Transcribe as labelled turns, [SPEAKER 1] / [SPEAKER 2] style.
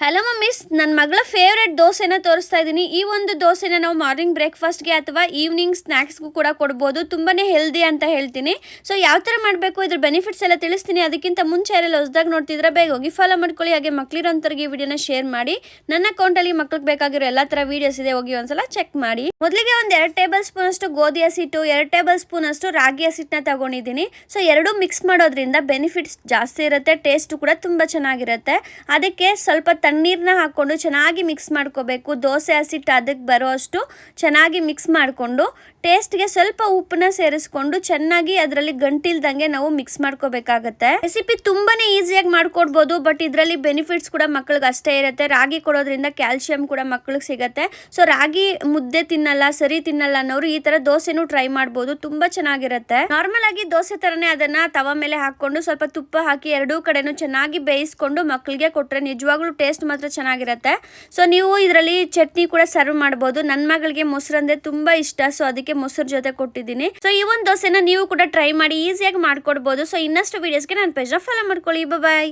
[SPEAKER 1] Hello mummies, ನನ್ನ ಮಗಳ favourite ದೋಸೆನ ತೋರಿಸ್ತಾ ಇದ್ದೀನಿ. ಈ ಒಂದು ದೋಸೆನ ನಾವು ಮಾರ್ನಿಂಗ್ ಬ್ರೇಕ್ಫಾಸ್ಟ್ಗೆ ಅಥವಾ ಈವ್ನಿಂಗ್ ಸ್ನ್ಯಾಕ್ಸ್ಗೂ ಕೂಡ ಕೊಡ್ಬೋದು. ತುಂಬಾ ಹೆಲ್ದಿ ಅಂತ ಹೇಳ್ತೀನಿ. ಸೊ ಯಾವ ಥರ ಮಾಡಬೇಕು, ಇದ್ರ ಬೆನಿಫಿಟ್ಸ್ ಎಲ್ಲ ತಿಳಿಸ್ತೀನಿ. ಅದಕ್ಕಿಂತ ಮುಂಚೆ ಯಾರೆಲ್ಲ ಹೊಸದಾಗಿ ನೋಡ್ತಿದ್ರೆ ಬೇಗ ಹೋಗಿ ಫಾಲೋ ಮಾಡ್ಕೊಳ್ಳಿ. ಹಾಗೆ ಮಕ್ಕಳಿರೋಂಥವ್ರಿಗೆ ಈ ವಿಡಿಯೋನ ಶೇರ್ ಮಾಡಿ. ನನ್ನ ಅಕೌಂಟಲ್ಲಿ ಮಕ್ಳಿಗೆ ಬೇಕಾಗಿರೋ ಎಲ್ಲ ಥರ ವೀಡಿಯೋಸ್ ಇದೆ, ಹೋಗಿ ಒಂದ್ಸಲ ಚೆಕ್ ಮಾಡಿ. ಮೊದಲಿಗೆ ಒಂದು 2 ಟೇಬಲ್ ಸ್ಪೂನ್ ಅಷ್ಟು ಗೋಧಿ ಹಸಿಟ್ಟು, 2 ಟೇಬಲ್ ಸ್ಪೂನ್ ಅಷ್ಟು ರಾಗಿ ಹಸಿಟ್ಟನ್ನ ತಗೊಂಡಿದ್ದೀನಿ. ಸೊ ಎರಡೂ ಮಿಕ್ಸ್ ಮಾಡೋದ್ರಿಂದ ಬೆನಿಫಿಟ್ಸ್ ಜಾಸ್ತಿ ಇರುತ್ತೆ, ಟೇಸ್ಟ್ ಕೂಡ ತುಂಬ ಚೆನ್ನಾಗಿರುತ್ತೆ. ಅದಕ್ಕೆ ಸ್ವಲ್ಪ ತಣ್ಣೀರನ್ನ ಹಾಕ್ಕೊಂಡು ಚೆನ್ನಾಗಿ ಮಿಕ್ಸ್ ಮಾಡ್ಕೋಬೇಕು. ದೋಸೆ ಹಸಿಟ್ಟು ಅದಕ್ಕೆ ಬರೋ ಅಷ್ಟು ಚೆನ್ನಾಗಿ ಮಿಕ್ಸ್ ಮಾಡಿಕೊಂಡು ಟೇಸ್ಟ್ಗೆ ಸ್ವಲ್ಪ ಉಪ್ಪನ್ನ ಸೇರಿಸ್ಕೊಂಡು ಚೆನ್ನಾಗಿ ಅದರಲ್ಲಿ ಗಂಟಿಲ್ದಂಗೆ ನಾವು ಮಿಕ್ಸ್ ಮಾಡ್ಕೋಬೇಕಾಗತ್ತೆ. ರೆಸಿಪಿ ತುಂಬಾನೇ ಈಸಿಯಾಗಿ ಮಾಡ್ಕೊಡ್ಬೋದು, ಬಟ್ ಇದರಲ್ಲಿ ಬೆನಿಫಿಟ್ಸ್ ಕೂಡ ಮಕ್ಕಳಿಗೆ ಅಷ್ಟೇ ಇರುತ್ತೆ. ರಾಗಿ ಕೊಡೋದ್ರಿಂದ ಕ್ಯಾಲ್ಸಿಯಂ ಕೂಡ ಮಕ್ಕಳಿಗೆ ಸಿಗುತ್ತೆ. ಸೊ ರಾಗಿ ಮುದ್ದೆ ತಿನ್ನಲ್ಲ, ಸರಿ ತಿನ್ನಲ್ಲ ಅನ್ನೋರು ಈ ತರ ದೋಸೆನೂ ಟ್ರೈ ಮಾಡ್ಬೋದು, ತುಂಬಾ ಚೆನ್ನಾಗಿರುತ್ತೆ. ನಾರ್ಮಲ್ ಆಗಿ ದೋಸೆ ತರನೇ ಅದನ್ನ ತವ ಮೇಲೆ ಹಾಕೊಂಡು ಸ್ವಲ್ಪ ತುಪ್ಪ ಹಾಕಿ ಎರಡೂ ಕಡೆನೂ ಚೆನ್ನಾಗಿ ಬೇಯಿಸ್ಕೊಂಡು ಮಕ್ಕಳಿಗೆ ಕೊಟ್ರೆ ನಿಜವಾಗ್ಲೂ ಟೇಸ್ಟ್ ಮಾತ್ರ ಚೆನ್ನಾಗಿರುತ್ತೆ. ಸೊ ನೀವು ಇದರಲ್ಲಿ ಚಟ್ನಿ ಕೂಡ ಸರ್ವ್ ಮಾಡಬಹುದು. ನನ್ನ ಮಗಳಿಗೆ ಮೊಸರು ಅಂದ್ರೆ ತುಂಬಾ ಇಷ್ಟ, ಸೊ ಅದಕ್ಕೆ ಮೊಸರು ಜೊತೆ ಕೊಟ್ಟಿದ್ದೀನಿ. ಸೊ ಈ ಒಂದು ದೋಸೆನ ನೀವು ಕೂಡ ಟ್ರೈ ಮಾಡಿ, ಈಸಿಯಾಗಿ ಮಾಡ್ಕೊಡ್ಬೋದು. ಸೊ ಇನ್ನಷ್ಟು ವಿಡಿಯೋಸ್ಗೆ ನನ್ನ ಪೇಜ್ನ ಫಾಲೋ ಮಾಡ್ಕೊಳ್ಳಿ. ಬಾಯ್.